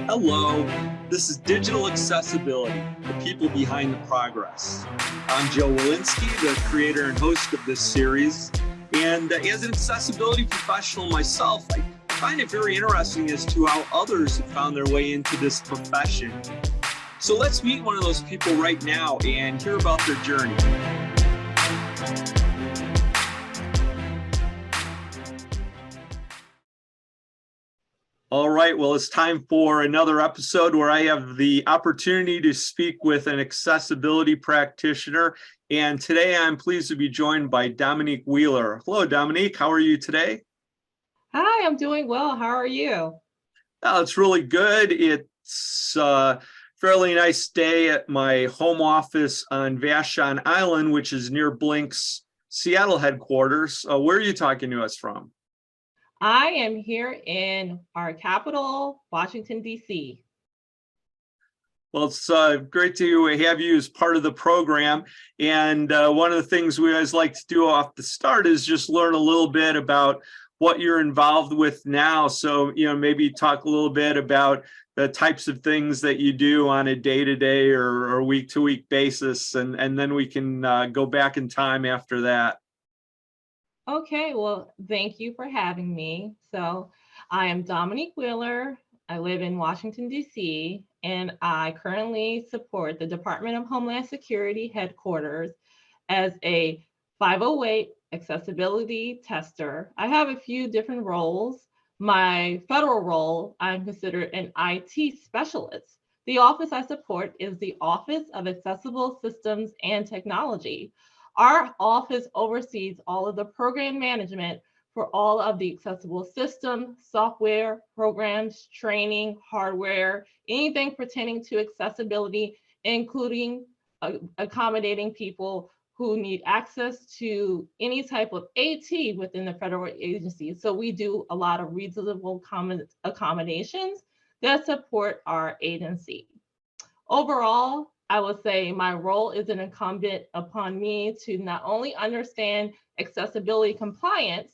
Hello, this is Digital Accessibility, the people behind the progress. I'm Joe Walensky, the creator and host of this series. And as an accessibility professional myself, I find it very interesting as to how others have found their way into this profession. So let's meet one of those people right now and hear about their journey. All right, well, it's time for another episode where I have the opportunity to speak with an accessibility practitioner. And today I'm pleased to be joined by Dominique Wheeler. Hello, Dominique. How are you today? Hi, I'm doing well. How are you? Oh, it's really good. It's a fairly nice day at my home office on Vashon Island, which is near Blink's Seattle headquarters. Where are you talking to us from? I am here in our capital, Washington, D.C. Well, it's great to have you as part of the program. And one of the things we always like to do off the start is just learn a little bit about what you're involved with now. So, maybe talk a little bit about the types of things that you do on a day-to-day or week-to-week basis. And then we can go back in time after that. Okay, well, thank you for having me. So I am Dominique Wheeler. I live in Washington, D.C., and I currently support the Department of Homeland Security headquarters as a 508 accessibility tester. I have a few different roles. My federal role, I'm considered an IT specialist. The office I support is the Office of Accessible Systems and Technology. Our office oversees all of the program management for all of the accessible system, software, programs, training, hardware, anything pertaining to accessibility, including accommodating people who need access to any type of AT within the federal agency. So we do a lot of reasonable accommodations that support our agency. Overall, I would say my role is an incumbent upon me to not only understand accessibility compliance,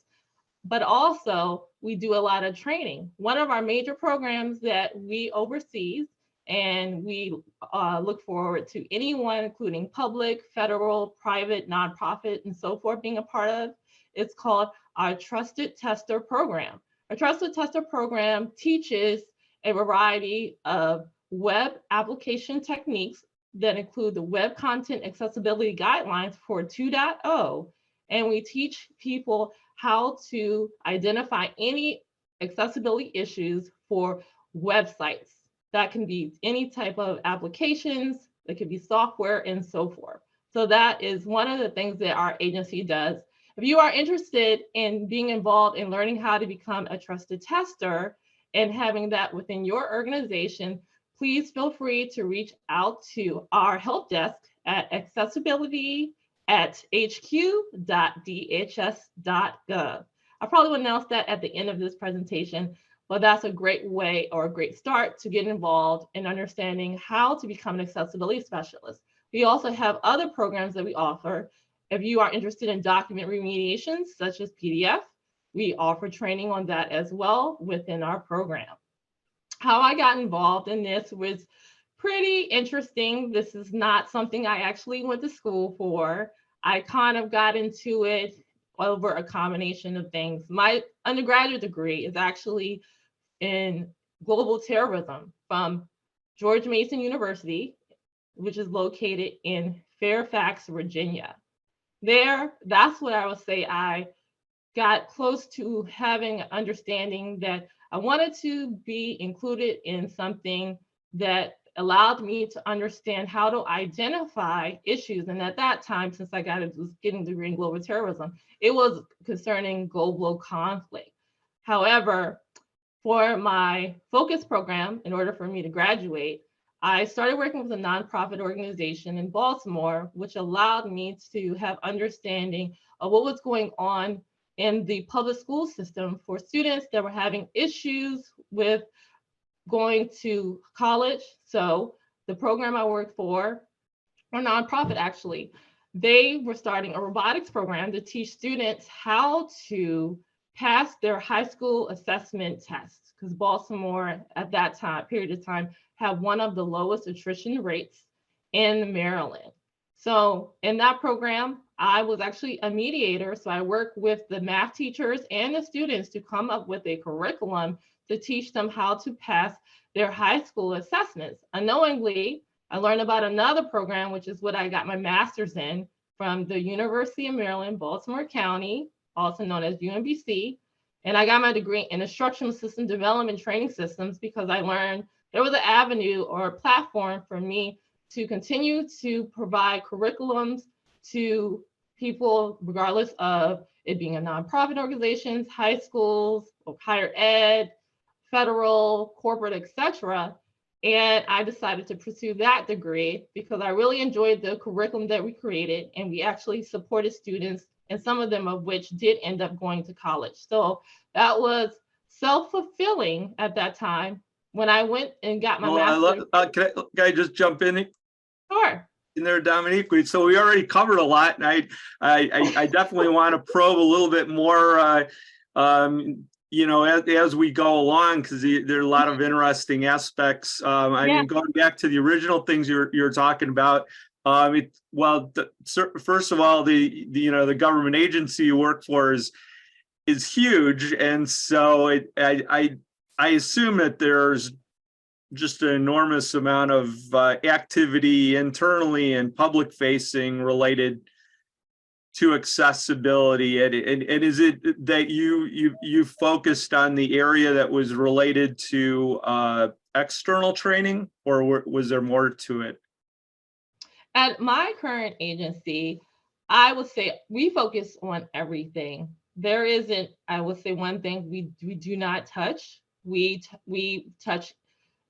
but also we do a lot of training. One of our major programs that we oversee, and we look forward to anyone, including public, federal, private, nonprofit, and so forth, being a part of, it's called our Trusted Tester Program. Our Trusted Tester Program teaches a variety of web application techniques that include the Web Content Accessibility Guidelines for 2.0, and we teach people how to identify any accessibility issues for websites. That can be any type of applications, that could be software and so forth. So that is one of the things that our agency does. If you are interested in being involved in learning how to become a trusted tester and having that within your organization, please feel free to reach out to our help desk at accessibility@hq.dhs.gov. I probably will announce that at the end of this presentation, but that's a great way or a great start to get involved in understanding how to become an accessibility specialist. We also have other programs that we offer. If you are interested in document remediation, such as PDF, we offer training on that as well within our program. How I got involved in this was pretty interesting. This is not something I actually went to school for. I kind of got into it over a combination of things. My undergraduate degree is actually in global terrorism from George Mason University, which is located in Fairfax, Virginia. That's what I would say I got close to having an understanding that I wanted to be included in something that allowed me to understand how to identify issues. And at that time, since was getting a degree in global terrorism, it was concerning global conflict. However, for my focus program, in order for me to graduate, I started working with a nonprofit organization in Baltimore, which allowed me to have understanding of what was going on in the public school system for students that were having issues with going to college. So the program I worked for, or nonprofit actually, they were starting a robotics program to teach students how to pass their high school assessment tests, because Baltimore at that time, period of time, had one of the lowest attrition rates in Maryland. So in that program, I was actually a mediator. So I worked with the math teachers and the students to come up with a curriculum to teach them how to pass their high school assessments. Unknowingly, I learned about another program, which is what I got my master's in from the University of Maryland, Baltimore County, also known as UMBC. And I got my degree in instructional system development training systems because I learned there was an avenue or a platform for me to continue to provide curriculums to people, regardless of it being a nonprofit organizations, high schools, higher ed, federal, corporate, etc. And I decided to pursue that degree because I really enjoyed the curriculum that we created, and we actually supported students, and some of them of which did end up going to college. So that was self-fulfilling at that time when I went and got my master's. Can I just jump in? Sure. In there, Dominique. So we already covered a lot, and I definitely want to probe a little bit more, as we go along, because there are a lot of interesting aspects. I mean, going back to the original things you're talking about. First of all, the government agency you work for is huge, and so I assume that there's just an enormous amount of activity internally and public facing related to accessibility. And is it that you focused on the area that was related to external training, or was there more to it? At my current agency, I would say we focus on everything. There isn't, I would say, one thing we do not touch. We touch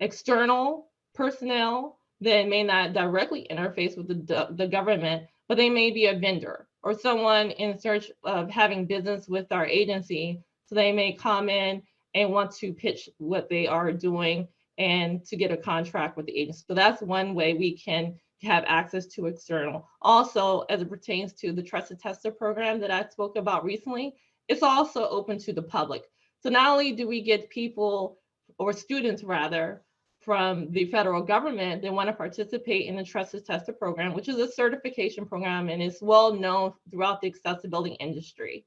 external personnel that may not directly interface with the government, but they may be a vendor or someone in search of having business with our agency. So they may come in and want to pitch what they are doing and to get a contract with the agency. So that's one way we can have access to external. Also, as it pertains to the Trusted Tester program that I spoke about recently, it's also open to the public. So not only do we get people, or students rather, from the federal government that want to participate in the Trusted Tester program, which is a certification program and is well known throughout the accessibility industry.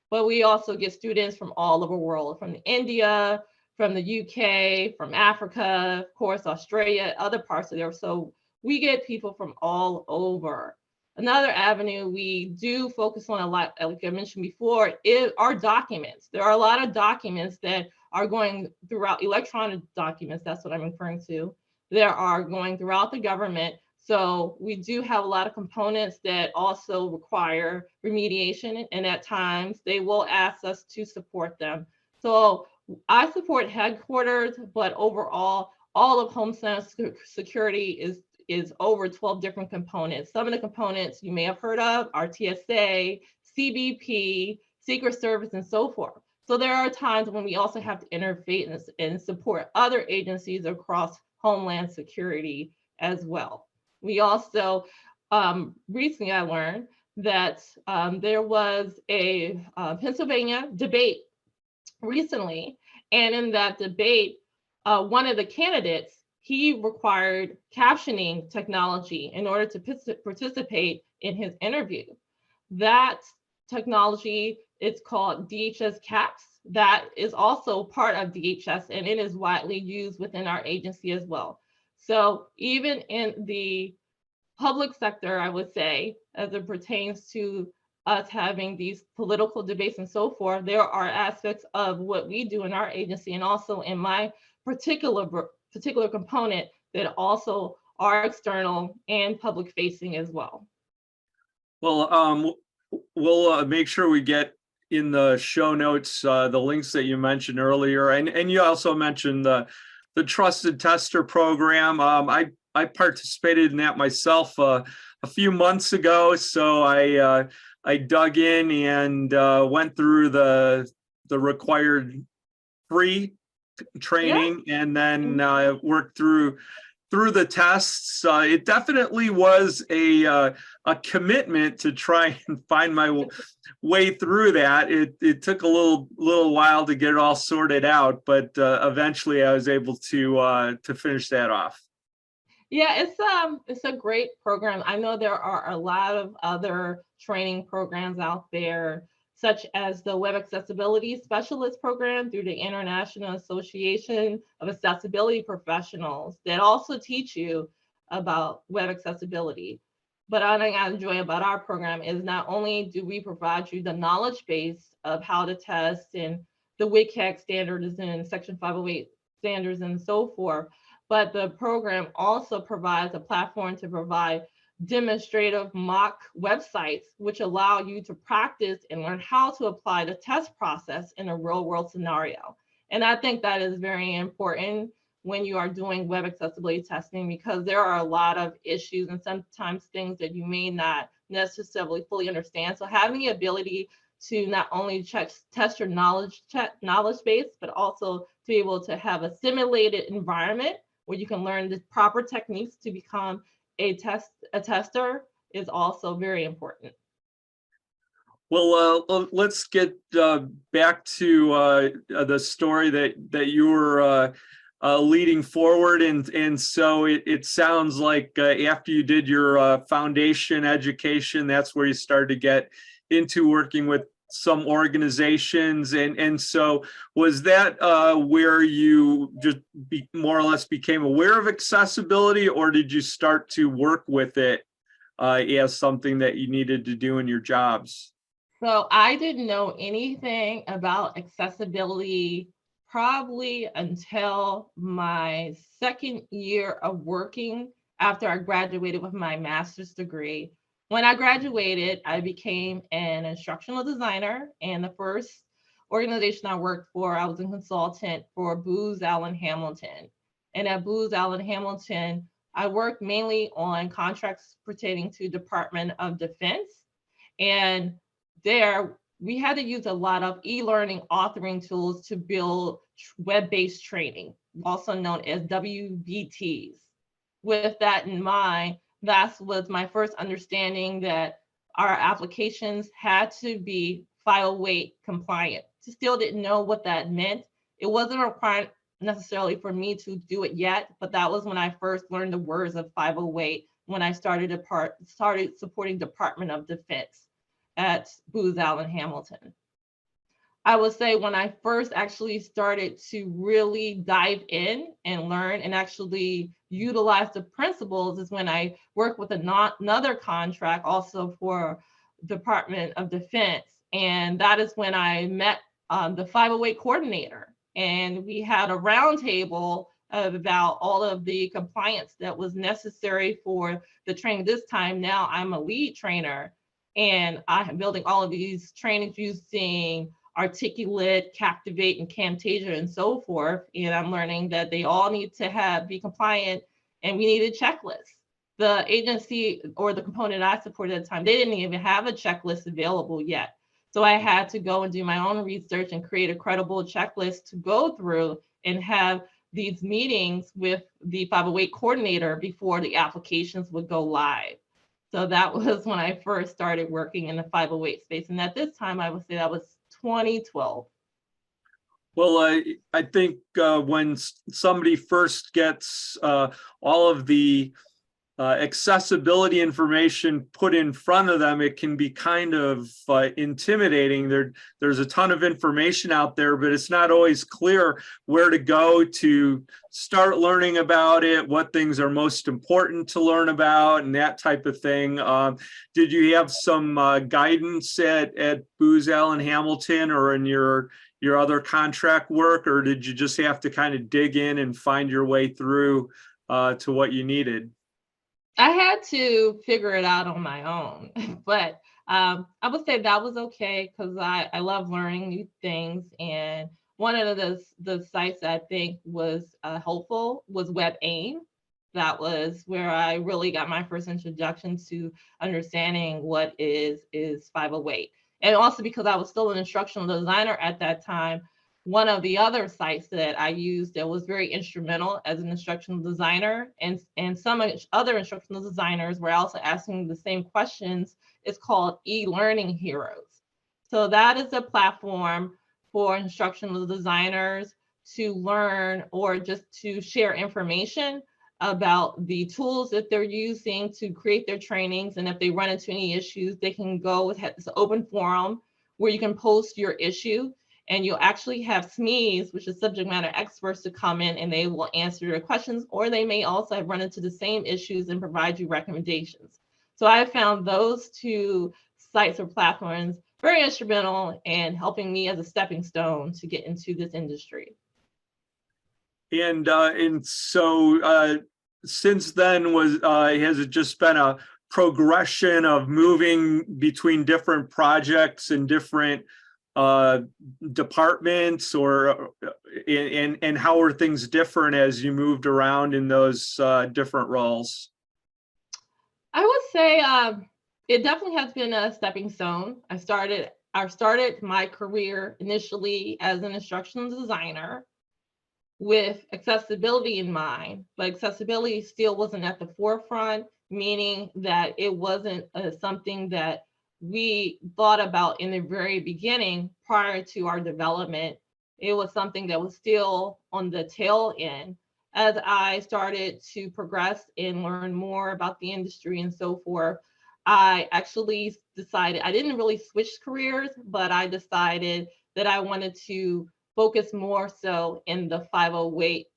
But we also get students from all over the world, from India, from the UK, from Africa, of course, Australia, other parts of there. So we get people from all over. Another avenue we do focus on a lot, like I mentioned before, is our documents. There are a lot of documents that are going throughout, electronic documents, that's what I'm referring to. There are going throughout the government. So we do have a lot of components that also require remediation, and at times they will ask us to support them. So I support headquarters, but overall, all of Homeland Security is over 12 different components. Some of the components you may have heard of are TSA, CBP, Secret Service, and so forth. So there are times when we also have to interface and support other agencies across Homeland Security as well. We also, recently I learned that there was a Pennsylvania debate recently, and in that debate, one of the candidates, he required captioning technology in order to participate in his interview. That technology is called DHS CAPS. That is also part of DHS, and it is widely used within our agency as well. So even in the public sector, I would say, as it pertains to us having these political debates and so forth, there are aspects of what we do in our agency and also in my particular component that also are external and public facing as well. Well, we'll make sure we get in the show notes the links that you mentioned earlier, and you also mentioned the Trusted Tester program. I participated in that myself a few months ago, so I dug in and went through the required free training, and then worked through through the tests. It definitely was a commitment to try and find my way through that. It took a little while to get it all sorted out, but eventually I was able to finish that off. Yeah, it's a great program. I know there are a lot of other training programs out there, such as the Web Accessibility Specialist Program through the International Association of Accessibility Professionals that also teach you about web accessibility. But one thing I enjoy about our program is not only do we provide you the knowledge base of how to test and the WCAG standards and Section 508 standards and so forth, but the program also provides a platform to provide demonstrative mock websites, which allow you to practice and learn how to apply the test process in a real world scenario. And I think that is very important when you are doing web accessibility testing, because there are a lot of issues and sometimes things that you may not necessarily fully understand. So having the ability to not only test your knowledge base, but also to be able to have a simulated environment where you can learn the proper techniques to become a tester is also very important. Well, let's get back to the story that you were leading forward, and so it sounds like after you did your foundation education, that's where you started to get into working with some organizations, and so was that where you just more or less became aware of accessibility, or did you start to work with it as something that you needed to do in your jobs? So I didn't know anything about accessibility probably until my second year of working after I graduated with my master's degree. When I graduated, I became an instructional designer, and the first organization I worked for, I was a consultant for Booz Allen Hamilton. And at Booz Allen Hamilton, I worked mainly on contracts pertaining to Department of Defense. And there, we had to use a lot of e-learning authoring tools to build web-based training, also known as WBTs. With that in mind, that was my first understanding that our applications had to be 508 compliant. Still didn't know what that meant. It wasn't required necessarily for me to do it yet, but that was when I first learned the words of 508 when I started supporting Department of Defense at Booz Allen Hamilton. I would say when I first actually started to really dive in and learn and actually utilize the principles is when I worked with another contract also for Department of Defense. And that is when I met the 508 coordinator. And we had a roundtable about all of the compliance that was necessary for the training. This time now I'm a lead trainer, and I'm building all of these trainings using Articulate, Captivate, and Camtasia, and so forth. And I'm learning that they all need to be compliant, and we need a checklist. The agency or the component I supported at the time, they didn't even have a checklist available yet. So I had to go and do my own research and create a credible checklist to go through and have these meetings with the 508 coordinator before the applications would go live. So that was when I first started working in the 508 space. And at this time, I would say that was 2012. Well, I think when somebody first gets all of the accessibility information put in front of them, it can be kind of intimidating. There's a ton of information out there, but it's not always clear where to go to start learning about it, what things are most important to learn about, and that type of thing. Did you have some guidance at Booz Allen Hamilton or in your other contract work, or did you just have to kind of dig in and find your way through to what you needed? I had to figure it out on my own, but I would say that was okay because I love learning new things. And one of the sites I think was helpful was WebAIM. That was where I really got my first introduction to understanding what is 508. And also because I was still an instructional designer at that time, one of the other sites that I used that was very instrumental as an instructional designer, and some other instructional designers were also asking the same questions, is called eLearning Heroes. So that is a platform for instructional designers to learn or just to share information about the tools that they're using to create their trainings. And if they run into any issues, they can go with this open forum where you can post your issue, and you'll actually have SMEs, which is subject matter experts, to come in and they will answer your questions, or they may also have run into the same issues and provide you recommendations. So I found those two sites or platforms very instrumental in helping me as a stepping stone to get into this industry. And so since then, has it just been a progression of moving between different projects and different departments, or and how are things different as you moved around in those different roles? I would say it definitely has been a stepping stone. I started my career initially as an instructional designer with accessibility in mind, but accessibility still wasn't at the forefront, meaning that it wasn't something that we thought about in the very beginning prior to our development. It was something that was still on the tail end. As I started to progress and learn more about the industry and so forth, I actually decided, I didn't really switch careers, but I decided that I wanted to focus more so in the 508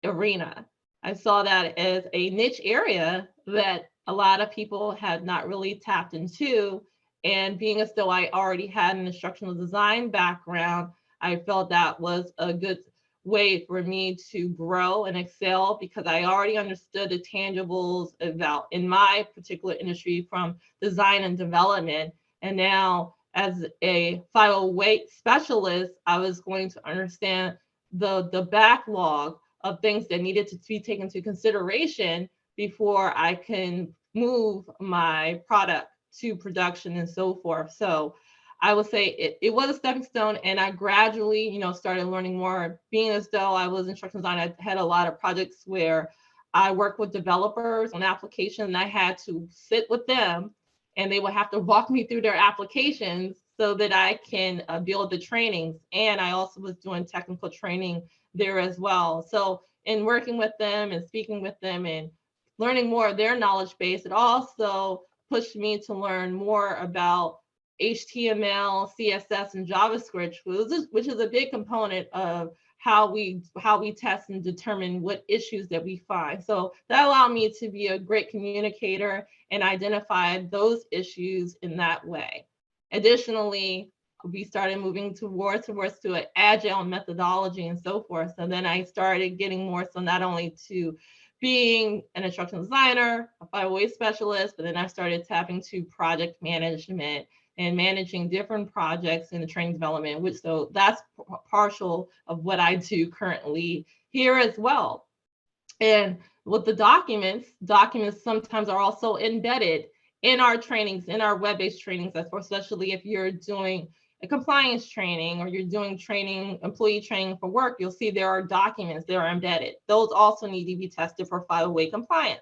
arena. I saw that as a niche area that a lot of people had not really tapped into. And being as though I already had an instructional design background, I felt that was a good way for me to grow and excel, because I already understood the tangibles about in my particular industry from design and development. And now as a 508 specialist, I was going to understand the backlog of things that needed to be taken into consideration before I can move my product to production and so forth. So I would say it was a stepping stone, and I gradually, started learning more. Being as though I was instructional design, I had a lot of projects where I worked with developers on applications, and I had to sit with them, and they would have to walk me through their applications so that I can build the trainings. And I also was doing technical training there as well. So in working with them and speaking with them and learning more of their knowledge base, it also pushed me to learn more about HTML, CSS, and JavaScript, which is a big component of how we test and determine what issues that we find. So that allowed me to be a great communicator and identify those issues in that way. Additionally, we started moving towards to an agile methodology and so forth. So then I started getting more so not only to being an instructional designer, a 508 specialist, but then I started tapping to project management and managing different projects in the training development, so that's partial of what I do currently here as well. And with the documents sometimes are also embedded in our trainings, in our web-based trainings, especially if you're doing a compliance training or you're doing training, employee training for work, you'll see there are documents that are embedded. Those also need to be tested for 508 compliance.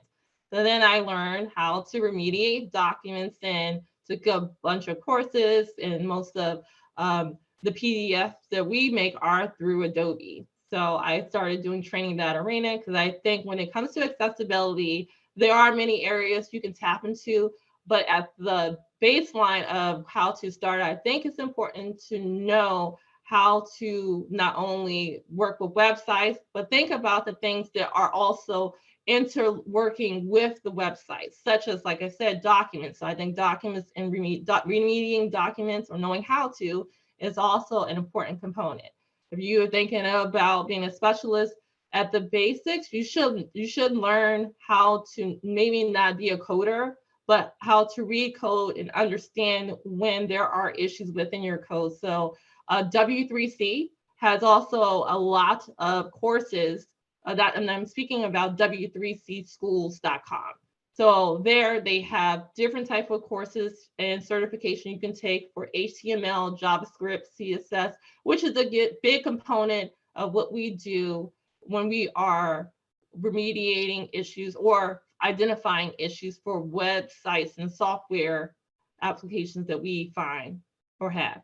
So then I learned how to remediate documents and took a bunch of courses, and most of the PDFs that we make are through Adobe. So I started doing training in that arena, because I think when it comes to accessibility, there are many areas you can tap into, but at the baseline of how to start, I think it's important to know how to not only work with websites, but think about the things that are also interworking with the website, such as, like I said, documents. So I think documents and remediating documents or knowing how to is also an important component. If you are thinking about being a specialist at the basics, you should learn how to maybe not be a coder, but how to read code and understand when there are issues within your code. So W3C has also a lot of courses and I'm speaking about w3cschools.com. So there they have different type of courses and certification you can take for HTML, JavaScript, CSS, which is a big component of what we do when we are remediating issues or identifying issues for websites and software applications that we find or have.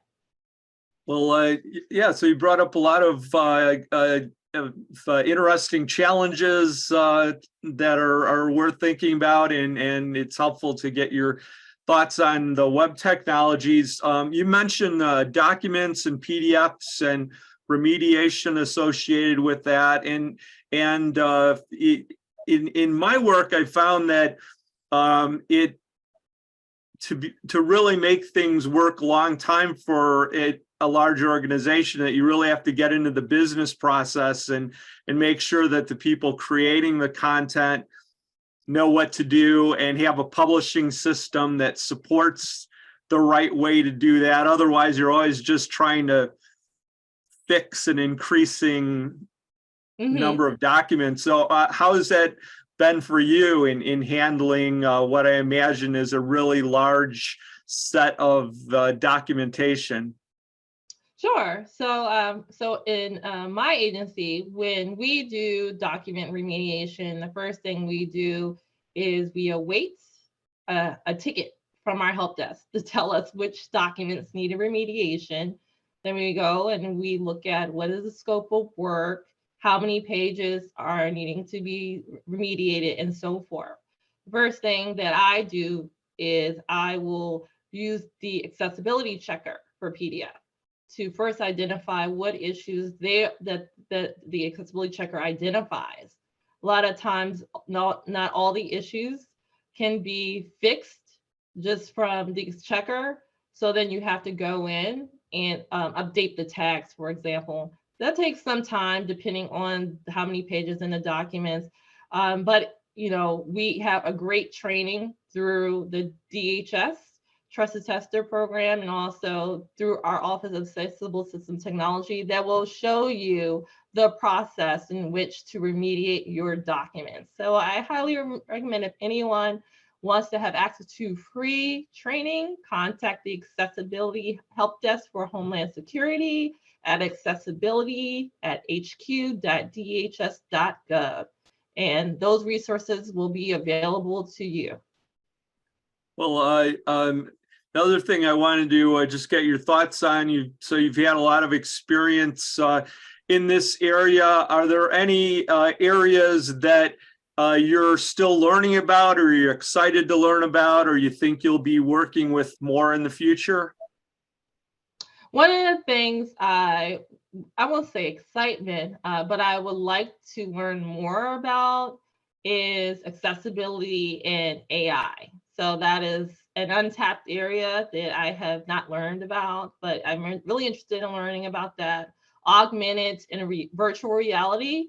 Well, yeah, so you brought up a lot of interesting challenges that are worth thinking about, and it's helpful to get your thoughts on the web technologies. You mentioned documents and PDFs and remediation associated with that, and in my work, I found that to really make things work a long time for a large organization, that you really have to get into the business process and make sure that the people creating the content know what to do and have a publishing system that supports the right way to do that. Otherwise, you're always just trying to fix an increasing number of documents. So how has that been for you in handling what I imagine is a really large set of documentation? Sure. So in my agency, when we do document remediation, the first thing we do is we await a ticket from our help desk to tell us which documents need a remediation. Then we go and we look at what is the scope of work, how many pages are needing to be remediated, and so forth. First thing that I do is I will use the accessibility checker for PDF to first identify what issues that the accessibility checker identifies. A lot of times, not all the issues can be fixed just from the checker. So then you have to go in and update the tags, for example. That takes some time depending on how many pages in the documents. But we have a great training through the DHS Trusted Tester program, and also through our Office of Accessible System Technology, that will show you the process in which to remediate your documents. So I highly recommend, if anyone wants to have access to free training, contact the Accessibility Help Desk for Homeland Security at accessibility@hq.dhs.gov. And those resources will be available to you. Well, another thing I wanted to just get your thoughts on, so you've had a lot of experience in this area. Are there any areas that you're still learning about, or you're excited to learn about, or you think you'll be working with more in the future? One of the things I won't say excitement, but I would like to learn more about is accessibility and AI. So that is an untapped area that I have not learned about, but I'm really interested in learning about that. Augmented and virtual reality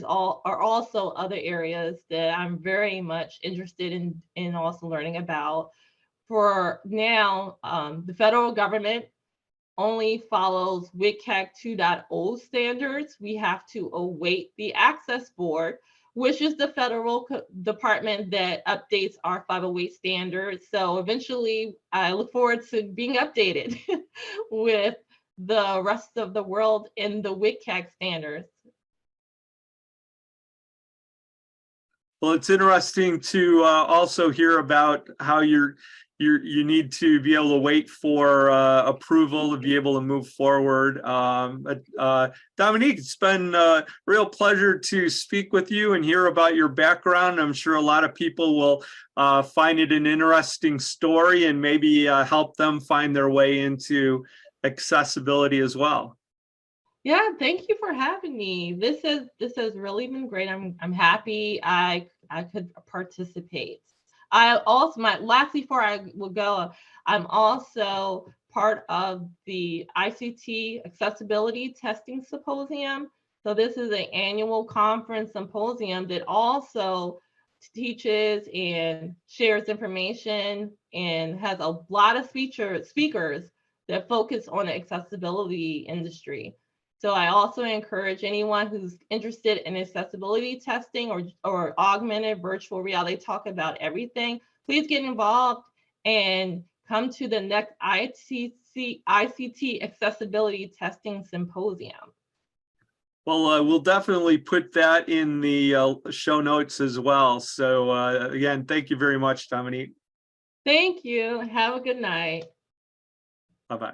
are also other areas that I'm very much interested in also learning about. For now, the federal government only follows WCAG 2.0 standards. We have to await the Access Board, which is the federal department that updates our 508 standards. So eventually, I look forward to being updated with the rest of the world in the WCAG standards. Well, it's interesting to also hear about how you need to be able to wait for approval to be able to move forward. Dominique, it's been a real pleasure to speak with you and hear about your background. I'm sure a lot of people will find it an interesting story and maybe help them find their way into accessibility as well. Yeah, thank you for having me. This has really been great. I'm happy I could participate. I also lastly before I will go, I'm also part of the ICT Accessibility Testing Symposium. So this is an annual conference symposium that also teaches and shares information and has a lot of speakers that focus on the accessibility industry. So I also encourage anyone who's interested in accessibility testing or augmented virtual reality, talk about everything. Please get involved and come to the next ICT Accessibility Testing Symposium. Well, we'll definitely put that in the show notes as well. So again, thank you very much, Dominique. Thank you. Have a good night. Bye-bye.